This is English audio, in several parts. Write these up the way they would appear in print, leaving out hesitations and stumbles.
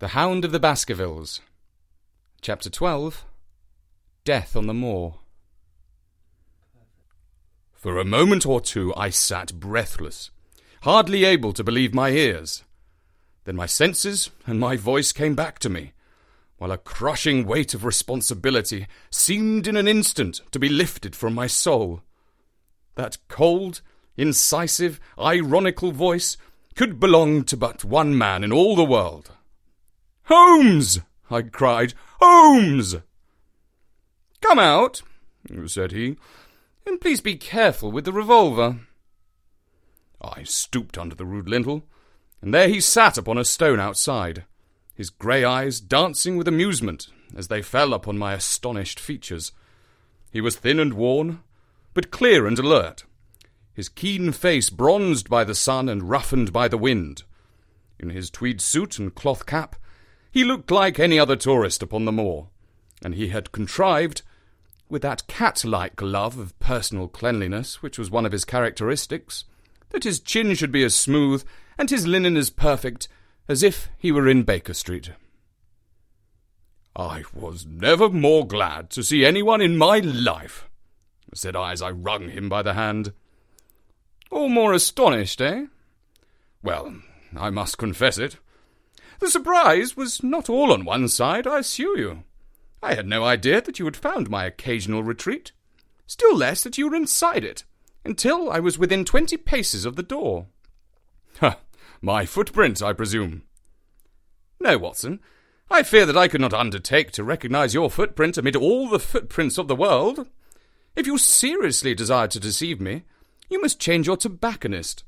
The Hound of the Baskervilles. Chapter 12. Death on the Moor. For a moment or two I sat breathless, hardly able to believe my ears. Then my senses and my voice came back to me, while a crushing weight of responsibility seemed in an instant to be lifted from my soul. That cold, incisive, ironical voice could belong to but one man in all the world. "Holmes!" I cried. "Holmes!" "Come out," said he, "and please be careful with the revolver." I stooped under the rude lintel, and there he sat upon a stone outside, his grey eyes dancing with amusement as they fell upon my astonished features. He was thin and worn, but clear and alert, his keen face bronzed by the sun and roughened by the wind. In his tweed suit and cloth cap, he looked like any other tourist upon the moor, and he had contrived, with that cat-like love of personal cleanliness which was one of his characteristics, that his chin should be as smooth and his linen as perfect as if he were in Baker Street. "I was never more glad to see anyone in my life," said I as I wrung him by the hand. "Or more astonished, eh?" "Well, I must confess it. The surprise was not all on one side, I assure you. I had no idea that you had found my occasional retreat, still less that you were inside it, until I was within 20 paces of the door." "My footprint, I presume?" "No, Watson. I fear that I could not undertake to recognize your footprint amid all the footprints of the world. If you seriously desire to deceive me, you must change your tobacconist.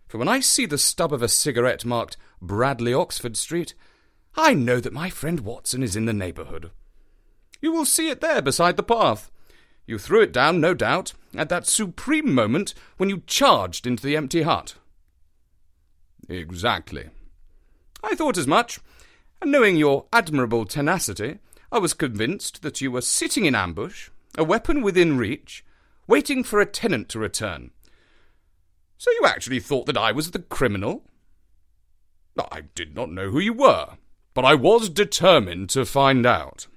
For when I see the stub of a cigarette marked Bradley, Oxford Street, I know that my friend Watson is in the neighbourhood. You will see it there beside the path. You threw it down, no doubt, at that supreme moment when you charged into the empty hut." "Exactly." "I thought as much, and knowing your admirable tenacity, I was convinced that you were sitting in ambush, a weapon within reach, waiting for a tenant to return. So you actually thought that I was the criminal?" "I did not know who you were, but I was determined to find out."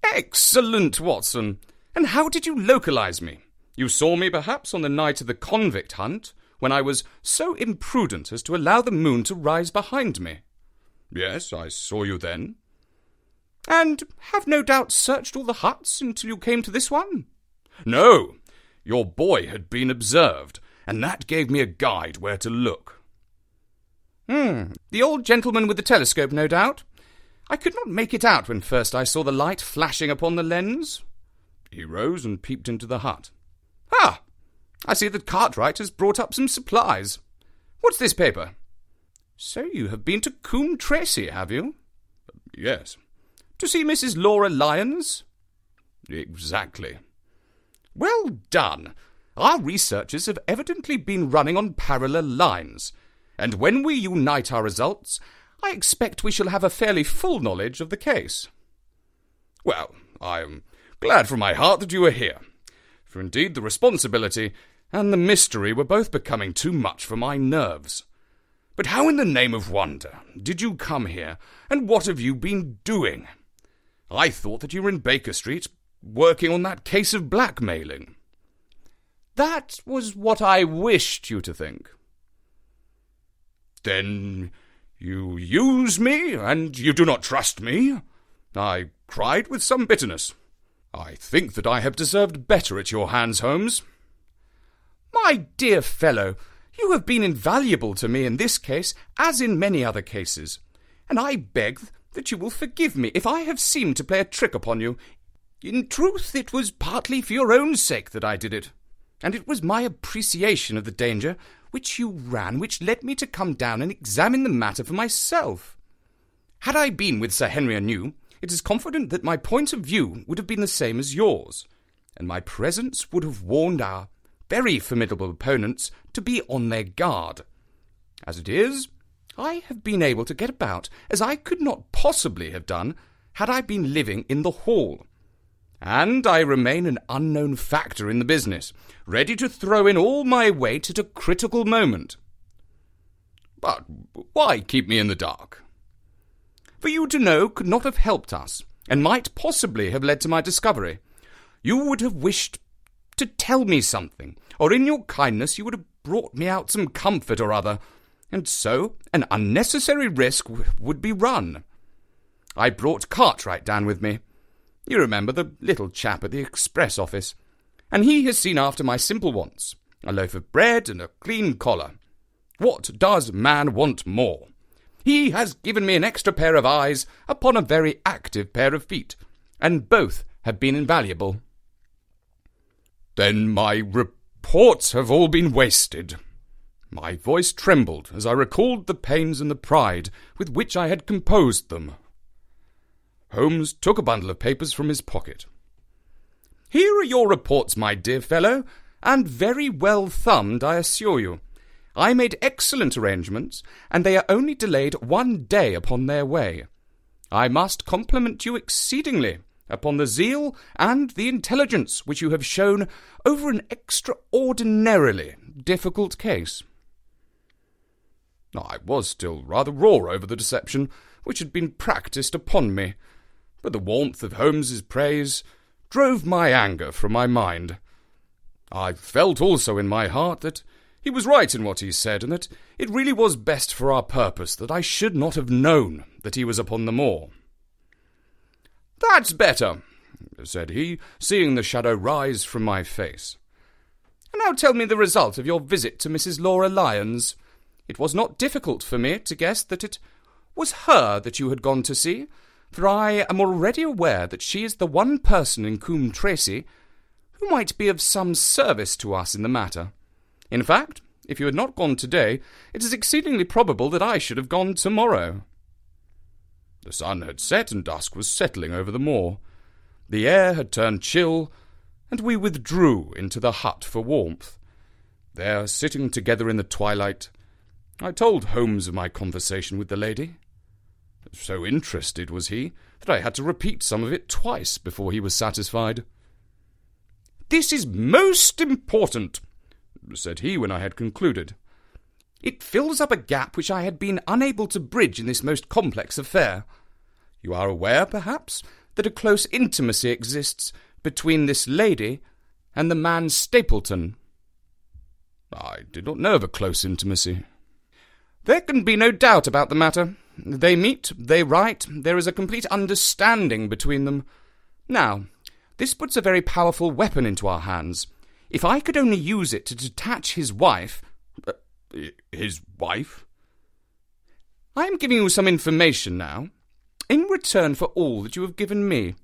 "Excellent, Watson. And how did you localize me? You saw me, perhaps, on the night of the convict hunt, when I was so imprudent as to allow the moon to rise behind me?" "Yes, I saw you then." "And have no doubt searched all the huts until you came to this one?" "No. Your boy had been observed, and that gave me a guide where to look." The old gentleman with the telescope, no doubt? I could not make it out when first I saw the light flashing upon the lens." He rose and peeped into the hut. "Ah! I see that Cartwright has brought up some supplies. What's this paper? So you have been to Coombe Tracy, have you?" "Yes." "To see Mrs. Laura Lyons?" "Exactly." "Well done. Our researches have evidently been running on parallel lines, and when we unite our results, I expect we shall have a fairly full knowledge of the case." "Well, I am glad from my heart that you are here, for indeed the responsibility and the mystery were both becoming too much for my nerves. But how in the name of wonder did you come here, and what have you been doing? I thought that you were in Baker Street, working on that case of blackmailing." "That was what I wished you to think." "Then you use me, and you do not trust me?" I cried with some bitterness. "I think that I have deserved better at your hands, Holmes." "My dear fellow, you have been invaluable to me in this case, as in many other cases, and I beg that you will forgive me if I have seemed to play a trick upon you. In truth, it was partly for your own sake that I did it, and it was my appreciation of the danger which you ran which led me to come down and examine the matter for myself. Had I been with Sir Henry anew, it is confident that my point of view would have been the same as yours, and my presence would have warned our very formidable opponents to be on their guard. As it is, I have been able to get about as I could not possibly have done had I been living in the hall, and I remain an unknown factor in the business, ready to throw in all my weight at a critical moment." "But why keep me in the dark?" For you to know could not have helped us, and might possibly have led to my discovery. You would have wished to tell me something, or in your kindness you would have brought me out some comfort or other, and so an unnecessary risk would be run. I brought Cartwright down with me. You remember the little chap at the express office, and he has seen after my simple wants, a loaf of bread and a clean collar. What does man want more? He has given me an extra pair of eyes upon a very active pair of feet, and both have been invaluable. Then my reports have all been wasted. My voice trembled as I recalled the pains and the pride with which I had composed them. Holmes took a bundle of papers from his pocket. Here are your reports, my dear fellow, and very well thumbed, I assure you. I made excellent arrangements, and they are only delayed 1 day upon their way. I must compliment you exceedingly upon the zeal and the intelligence which you have shown over an extraordinarily difficult case. I was still rather raw over the deception which had been practised upon me, but the warmth of Holmes's praise drove my anger from my mind. I felt also in my heart that he was right in what he said, and that it really was best for our purpose that I should not have known that he was upon the moor. "That's better," said he, seeing the shadow rise from my face. "And now tell me the result of your visit to Mrs. Laura Lyons. It was not difficult for me to guess that it was her that you had gone to see, for I am already aware that she is the one person in Coombe Tracey who might be of some service to us in the matter. In fact, if you had not gone today, it is exceedingly probable that I should have gone tomorrow." The sun had set and dusk was settling over the moor. The air had turned chill, and we withdrew into the hut for warmth. There, sitting together in the twilight, I told Holmes of my conversation with the lady. So interested was he that I had to repeat some of it twice before he was satisfied. "This is most important," said he when I had concluded. "It fills up a gap which I had been unable to bridge in this most complex affair. You are aware, perhaps, that a close intimacy exists between this lady and the man Stapleton." "I did not know of a close intimacy." "There can be no doubt about the matter. They meet, they write, there is a complete understanding between them. Now, this puts a very powerful weapon into our hands. If I could only use it to detach his wife—" "His wife?" "I am giving you some information now, in return for all that you have given me.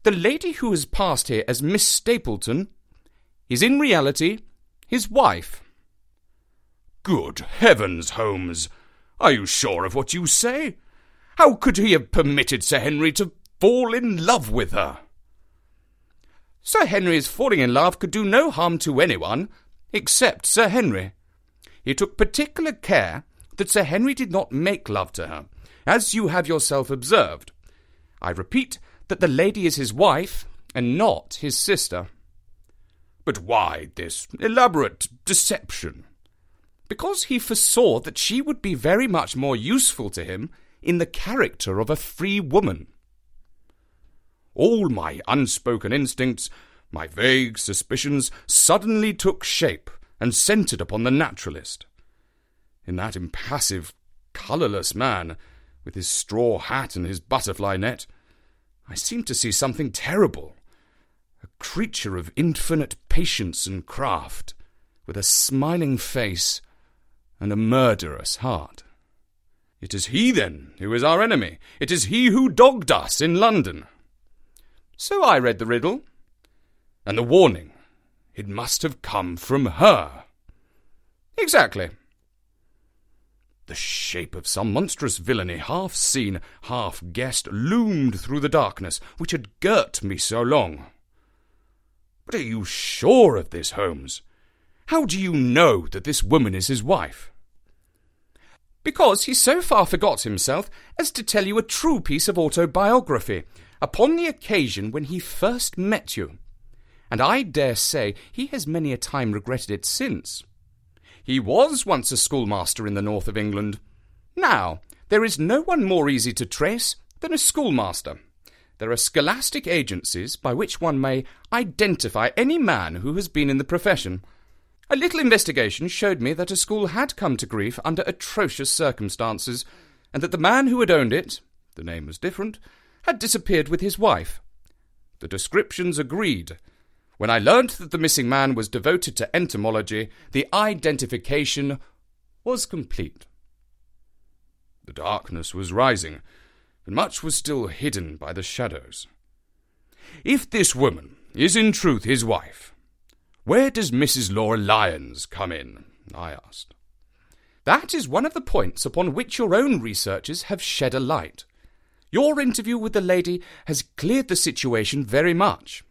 The lady who has passed here as Miss Stapleton is in reality his wife." "Good heavens, Holmes! Are you sure of what you say? How could he have permitted Sir Henry to fall in love with her?" "Sir Henry's falling in love could do no harm to anyone, except Sir Henry. He took particular care that Sir Henry did not make love to her, as you have yourself observed. I repeat that the lady is his wife, and not his sister." "But why this elaborate deception?" "Because he foresaw that she would be very much more useful to him in the character of a free woman." All my unspoken instincts, my vague suspicions, suddenly took shape and centred upon the naturalist. In that impassive, colourless man, with his straw hat and his butterfly net, I seemed to see something terrible, a creature of infinite patience and craft, with a smiling face and a murderous heart. "It is he, then, who is our enemy. It is he who dogged us in London." "So I read the riddle." "And the warning. It must have come from her." "Exactly." The shape of some monstrous villainy, half seen, half guessed, loomed through the darkness which had girt me so long. "But are you sure of this, Holmes? How do you know that this woman is his wife?" "Because he so far forgot himself as to tell you a true piece of autobiography upon the occasion when he first met you, and I dare say he has many a time regretted it since. He was once a schoolmaster in the north of England. Now, There is no one more easy to trace than a schoolmaster. There are scholastic agencies by which one may identify any man who has been in the profession. A little investigation showed me that a school had come to grief under atrocious circumstances, and that the man who had owned it, the name was different, had disappeared with his wife. The descriptions agreed. When I learnt that the missing man was devoted to entomology, the identification was complete. The darkness was rising, and much was still hidden by the shadows. If this woman is in truth his wife, where does Mrs. Laura Lyons come in? I asked. That is one of the points upon which your own researches have shed a light. Your interview with the lady has cleared the situation very much.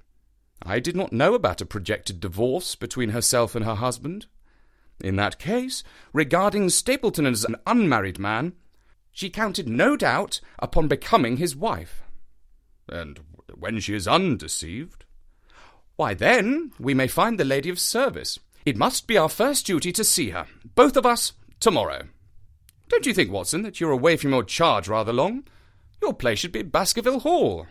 I did not know about a projected divorce between herself and her husband. In that case, regarding Stapleton as an unmarried man, she counted no doubt upon becoming his wife. And when she is undeceived? Why, then we may find the lady of service. It must be our first duty to see her, both of us, tomorrow. Don't you think, Watson, that you're away from your charge rather long? Your place should be Baskerville Hall.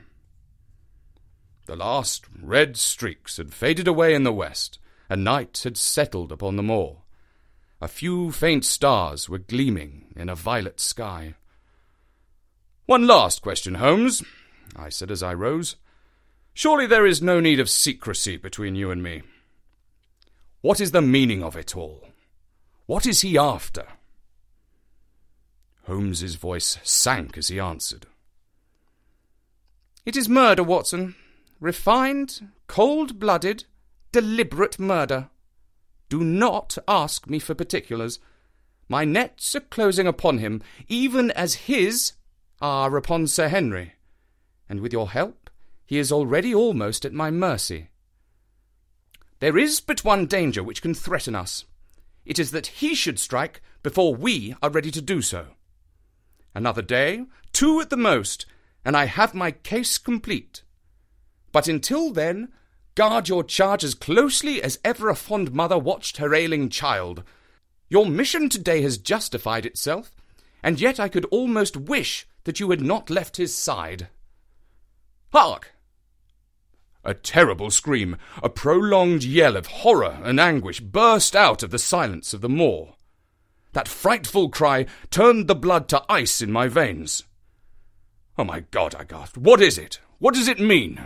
The last red streaks had faded away in the west, and night had settled upon the moor. A few faint stars were gleaming in a violet sky. One last question, Holmes, I said as I rose. Surely there is no need of secrecy between you and me. What is the meaning of it all? What is he after? Holmes's voice sank as he answered. It is murder, Watson. Refined, cold-blooded, deliberate murder. Do not ask me for particulars. My nets are closing upon him, even as his are upon Sir Henry, and with your help he is already almost at my mercy. There is but one danger which can threaten us. It is that he should strike before we are ready to do so. Another day, 2 at the most, and I have my case complete. But until then, guard your charge as closely as ever a fond mother watched her ailing child. Your mission today has justified itself, and yet I could almost wish that you had not left his side. Hark! A terrible scream, a prolonged yell of horror and anguish burst out of the silence of the moor. That frightful cry turned the blood to ice in my veins. Oh, my God, I gasped. What is it? What does it mean?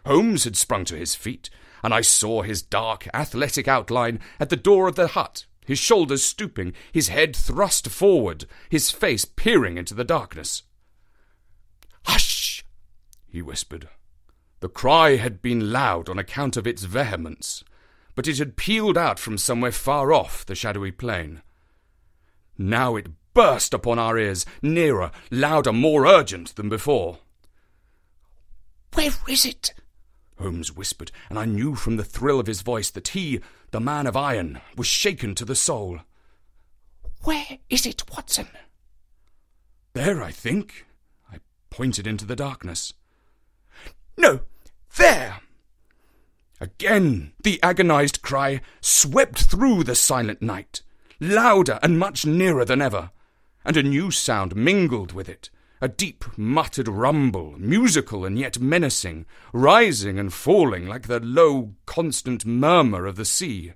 Holmes had sprung to his feet, and I saw his dark, athletic outline at the door of the hut, his shoulders stooping, his head thrust forward, his face peering into the darkness. Hush! He whispered. The cry had been loud on account of its vehemence, but it had pealed out from somewhere far off the shadowy plain. Now it burst upon our ears, nearer, louder, more urgent than before. Where is it? Holmes whispered, and I knew from the thrill of his voice that he, the man of iron, was shaken to the soul. Where is it, Watson? There, I think. I pointed into the darkness. No, there! Again the agonized cry swept through the silent night, louder and much nearer than ever, and a new sound mingled with it, a deep muttered rumble, musical and yet menacing, rising and falling like the low, constant murmur of the sea.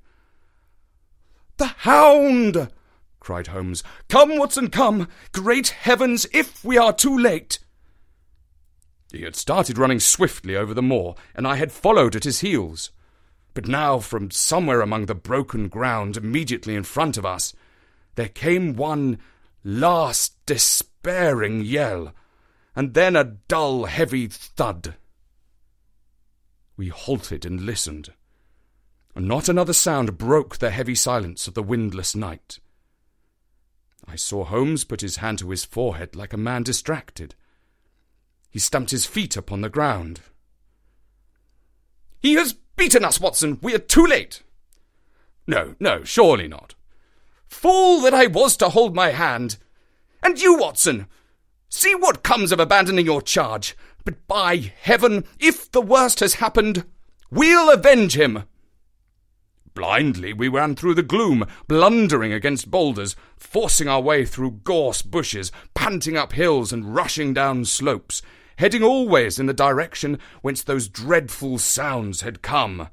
"The hound!" cried Holmes. "Come, Watson, come! Great heavens, if we are too late!" He had started running swiftly over the moor, and I had followed at his heels. But now, from somewhere among the broken ground immediately in front of us, there came one last despairing yell, and then a dull, heavy thud. We halted and listened, and not another sound broke the heavy silence of the windless night. I saw Holmes put his hand to his forehead like a man distracted. He stamped his feet upon the ground. "He has beaten us, Watson! We are too late!" No, surely not. Fool that I was to hold my hand! And you, Watson, see what comes of abandoning your charge. But by heaven, if the worst has happened, we'll avenge him. Blindly we ran through the gloom, blundering against boulders, forcing our way through gorse bushes, panting up hills and rushing down slopes, heading always in the direction whence those dreadful sounds had come.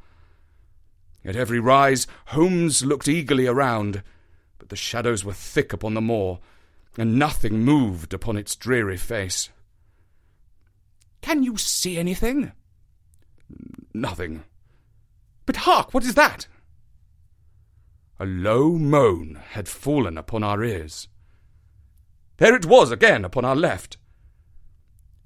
At every rise, Holmes looked eagerly around, but the shadows were thick upon the moor, and nothing moved upon its dreary face. "Can you see anything?" "Nothing." "But hark, what is that?" A low moan had fallen upon our ears. There it was again upon our left.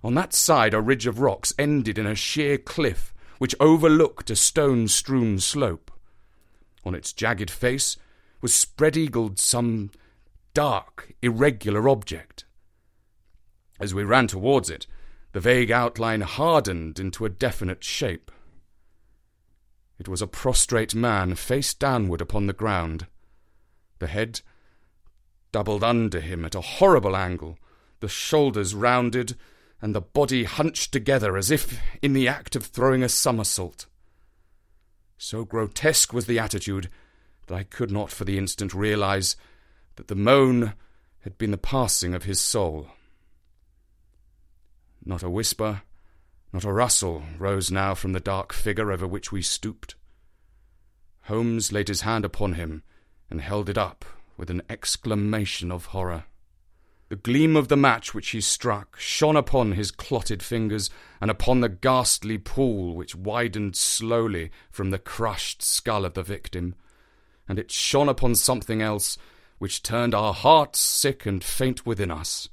On that side a ridge of rocks ended in a sheer cliff which overlooked a stone-strewn slope. On its jagged face was spread-eagled some dark, irregular object. As we ran towards it, the vague outline hardened into a definite shape. It was a prostrate man, face downward upon the ground, the head doubled under him at a horrible angle, the shoulders rounded, and the body hunched together as if in the act of throwing a somersault. So grotesque was the attitude that I could not for the instant realize that the moan had been the passing of his soul. Not a whisper, not a rustle rose now from the dark figure over which we stooped. Holmes laid his hand upon him and held it up with an exclamation of horror. The gleam of the match which he struck shone upon his clotted fingers and upon the ghastly pool which widened slowly from the crushed skull of the victim, and it shone upon something else which turned our hearts sick and faint within us.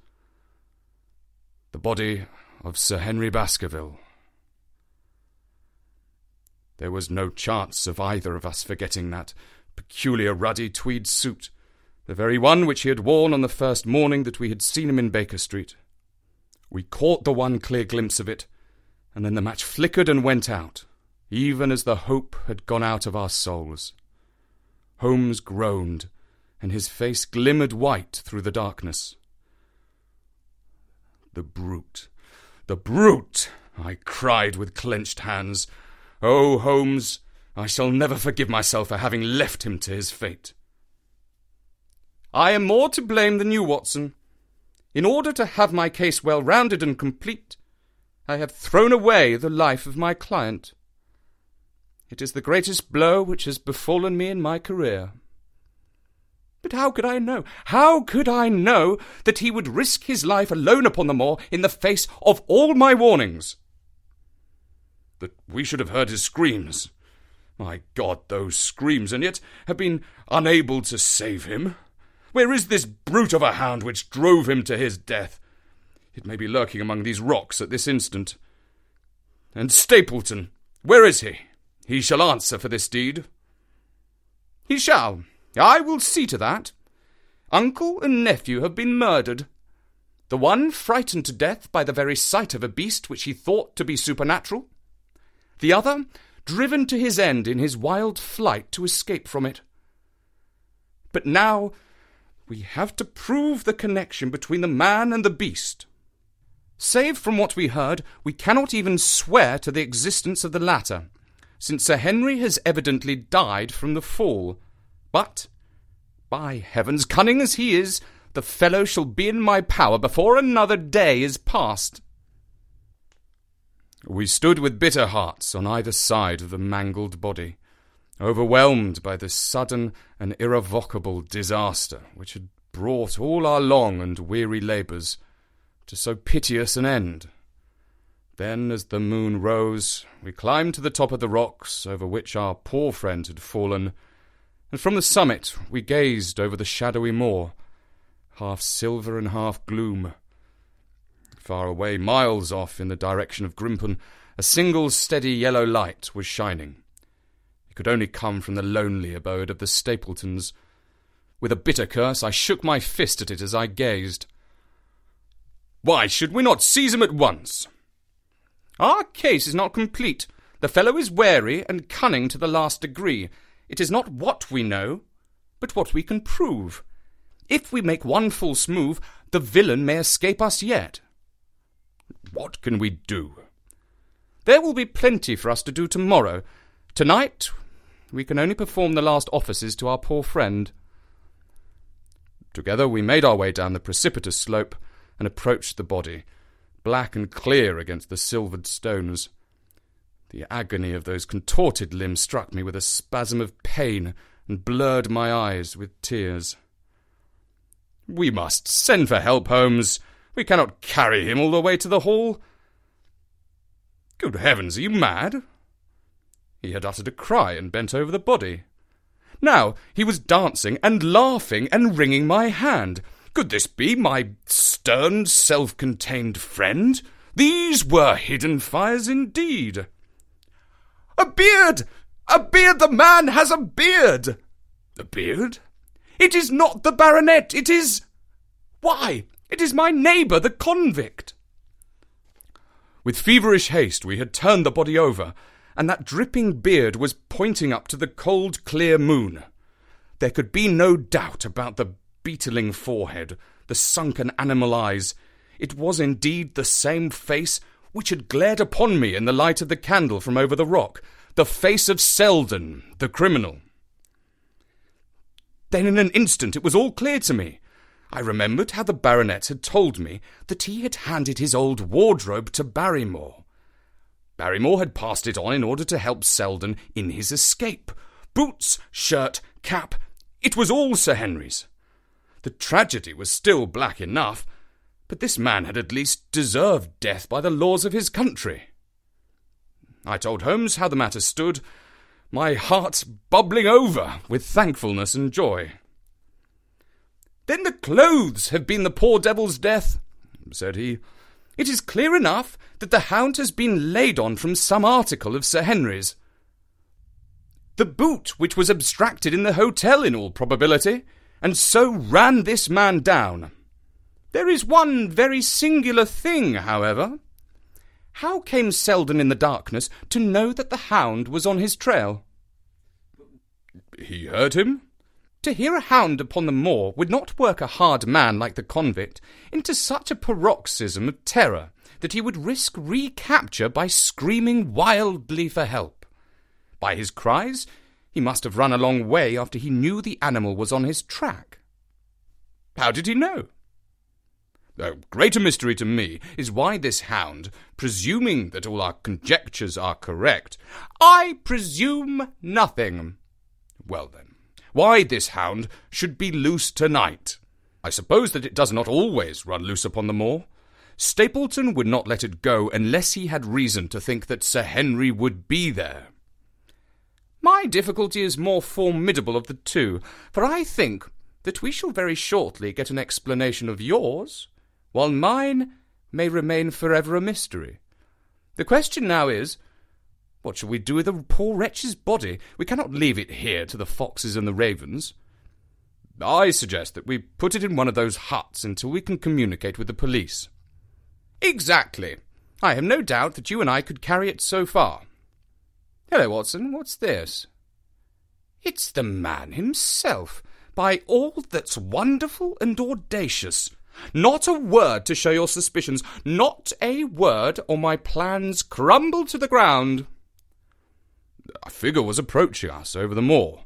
The body of Sir Henry Baskerville. There was no chance of either of us forgetting that peculiar ruddy tweed suit, the very one which he had worn on the first morning that we had seen him in Baker Street. We caught the one clear glimpse of it, and then the match flickered and went out, even as the hope had gone out of our souls. Holmes groaned, and his face glimmered white through the darkness. "The brute! The brute!" I cried with clenched hands. "Oh, Holmes, I shall never forgive myself for having left him to his fate." "I am more to blame than you, Watson. In order to have my case well rounded and complete, I have thrown away the life of my client. It is the greatest blow which has befallen me in my career. But how could I know? How could I know that he would risk his life alone upon the moor in the face of all my warnings? That we should have heard his screams. My God, those screams, and yet have been unable to save him. Where is this brute of a hound which drove him to his death? It may be lurking among these rocks at this instant. And Stapleton, where is he? He shall answer for this deed." "He shall. I will see to that. Uncle and nephew have been murdered. The one frightened to death by the very sight of a beast which he thought to be supernatural. The other driven to his end in his wild flight to escape from it. But now we have to prove the connection between the man and the beast. Save from what we heard, we cannot even swear to the existence of the latter, since Sir Henry has evidently died from the fall. But, by heavens, cunning as he is, the fellow shall be in my power before another day is past." We stood with bitter hearts on either side of the mangled body, overwhelmed by the sudden and irrevocable disaster which had brought all our long and weary labours to so piteous an end. Then, as the moon rose, we climbed to the top of the rocks over which our poor friend had fallen, and from the summit we gazed over the shadowy moor, half silver and half gloom. Far away, miles off, in the direction of Grimpen, a single steady yellow light was shining. It could only come from the lonely abode of the Stapletons. With a bitter curse, I shook my fist at it as I gazed. "Why should we not seize him at once?" "Our case is not complete. The fellow is wary and cunning to the last degree. It is not what we know, but what we can prove. If we make one false move, the villain may escape us yet." "What can we do?" "There will be plenty for us to do tomorrow. Tonight we can only perform the last offices to our poor friend." Together we made our way down the precipitous slope and approached the body, black and clear against the silvered stones. The agony of those contorted limbs struck me with a spasm of pain and blurred my eyes with tears. "We must send for help, Holmes. We cannot carry him all the way to the hall." "Good heavens, are you mad?" He had uttered a cry and bent over the body. Now he was dancing and laughing and wringing my hand. Could this be my stern, self-contained friend? These were hidden fires indeed. "A beard! A beard! The man has a beard!" "A beard? It is not the baronet! It is... Why, it is my neighbour, the convict!" With feverish haste we had turned the body over, and that dripping beard was pointing up to the cold, clear moon. There could be no doubt about the beetling forehead, the sunken animal eyes. It was indeed the same face which had glared upon me in the light of the candle from over the rock, the face of Selden, the criminal. Then in an instant it was all clear to me. I remembered how the baronet had told me that he had handed his old wardrobe to Barrymore. Barrymore had passed it on in order to help Selden in his escape. Boots, shirt, cap, it was all Sir Henry's. The tragedy was still black enough, but this man had at least deserved death by the laws of his country. I told Holmes how the matter stood, my heart bubbling over with thankfulness and joy. "Then the clothes have been the poor devil's death," said he. "It is clear enough that the hound has been laid on from some article of Sir Henry's. The boot which was abstracted in the hotel in all probability, and so ran this man down. There is one very singular thing, however. How came Selden in the darkness to know that the hound was on his trail?" "He heard him." To hear a hound upon the moor would not work a hard man like the convict into such a paroxysm of terror that he would risk recapture by screaming wildly for help. By his cries, he must have run a long way after he knew the animal was on his track. How did he know? A greater mystery to me is why this hound, presuming that all our conjectures are correct— "I presume nothing." Well then, why this hound should be loose tonight. I suppose that it does not always run loose upon the moor. Stapleton would not let it go unless he had reason to think that Sir Henry would be there. My difficulty is more formidable of the two, for I think that we shall very shortly get an explanation of yours, while mine may remain forever a mystery. The question now is, what shall we do with the poor wretch's body? We cannot leave it here to the foxes and the ravens. I suggest that we put it in one of those huts until we can communicate with the police. Exactly. I have no doubt that you and I could carry it so far. Hello, Watson, what's this? It's the man himself, by all that's wonderful and audacious. Not a word to show your suspicions, not a word, or my plans crumble to the ground. A figure was approaching us over the moor.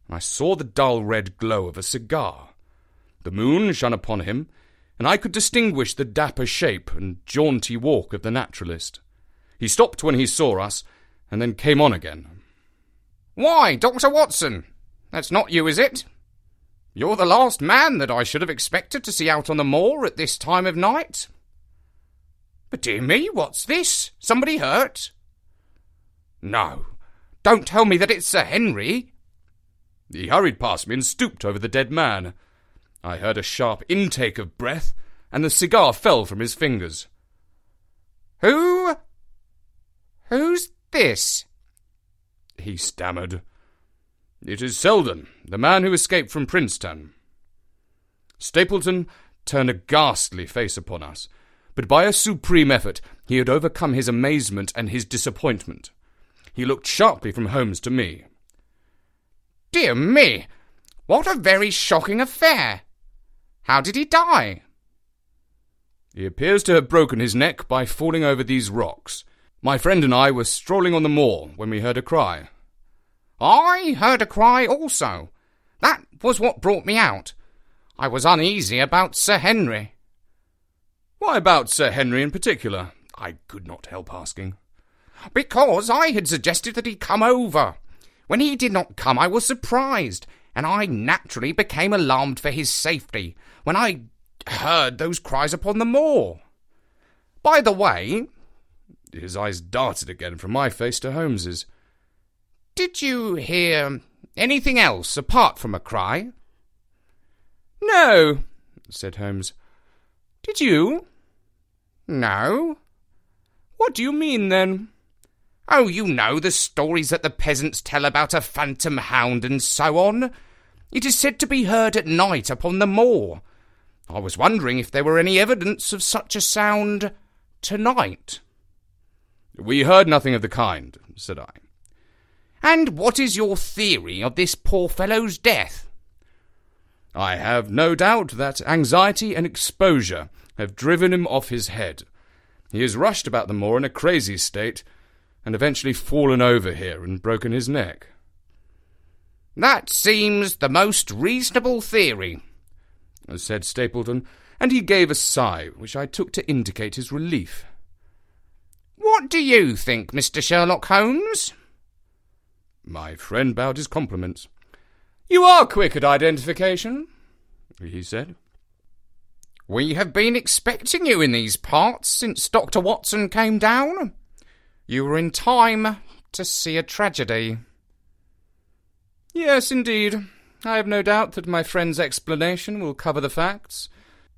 I saw the dull red glow of a cigar. The moon shone upon him, and I could distinguish the dapper shape and jaunty walk of the naturalist. He stopped when he saw us, and then came on again. "Why, Dr. Watson, that's not you, is it? You're the last man that I should have expected to see out on the moor at this time of night. But dear me, what's this? Somebody hurt?" "No, don't tell me that it's Sir Henry." He hurried past me and stooped over the dead man. I heard a sharp intake of breath, and the cigar fell from his fingers. Who's this?" he stammered. "It is Selden, the man who escaped from Princetown." Stapleton turned a ghastly face upon us, but by a supreme effort he had overcome his amazement and his disappointment. He looked sharply from Holmes to me. "Dear me, what a very shocking affair! How did he die?" "He appears to have broken his neck by falling over these rocks. My friend and I were strolling on the moor when we heard a cry. I heard a cry also. That was what brought me out. I was uneasy about Sir Henry. Why about Sir Henry in particular? I could not help asking. Because I had suggested that he come over. When he did not come, I was surprised, and I naturally became alarmed for his safety when I heard those cries upon the moor. By the way—" His eyes darted again from my face to Holmes's. "Did you hear anything else apart from a cry?" "No," said Holmes. "Did you?" "No." "What do you mean, then?" "Oh, you know the stories that the peasants tell about a phantom hound and so on. It is said to be heard at night upon the moor. I was wondering if there were any evidence of such a sound tonight." "We heard nothing of the kind," said I. "And what is your theory of this poor fellow's death?" "I have no doubt that anxiety and exposure have driven him off his head. He has rushed about the moor in a crazy state, and eventually fallen over here and broken his neck." "That seems the most reasonable theory," said Stapleton, and he gave a sigh, which I took to indicate his relief. "What do you think, Mr. Sherlock Holmes?" My friend bowed his compliments. "You are quick at identification," he said. "We have been expecting you in these parts since Dr. Watson came down. You were in time to see a tragedy." "Yes, indeed. I have no doubt that my friend's explanation will cover the facts.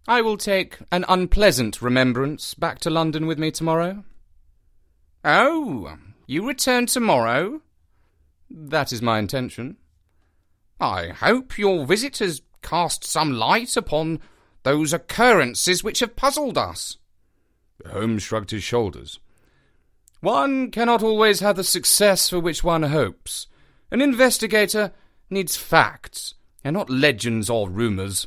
I will take an unpleasant remembrance back to London with me tomorrow." "Oh, you return tomorrow?" "That is my intention." "I hope your visit has cast some light upon those occurrences which have puzzled us." Holmes shrugged his shoulders. "One cannot always have the success for which one hopes. An investigator needs facts, and not legends or rumours.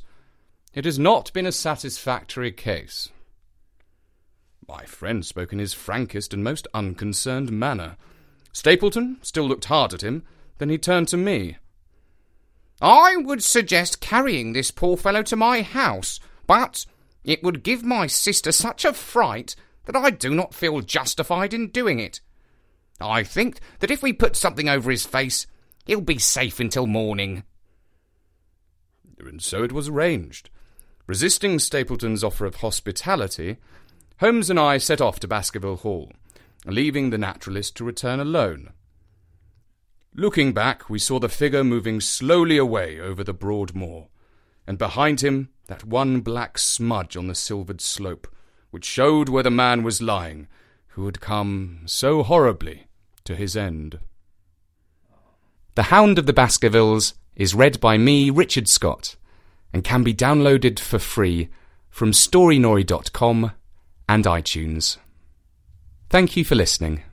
It has not been a satisfactory case." My friend spoke in his frankest and most unconcerned manner. Stapleton still looked hard at him, then he turned to me. "I would suggest carrying this poor fellow to my house, but it would give my sister such a fright that I do not feel justified in doing it. I think that if we put something over his face, he'll be safe until morning." And so it was arranged. Resisting Stapleton's offer of hospitality, Holmes and I set off to Baskerville Hall, leaving the naturalist to return alone. Looking back, we saw the figure moving slowly away over the broad moor, and behind him that one black smudge on the silvered slope, which showed where the man was lying, who had come so horribly to his end. The Hound of the Baskervilles is read by me, Richard Scott, and can be downloaded for free from storynori.com and iTunes. Thank you for listening.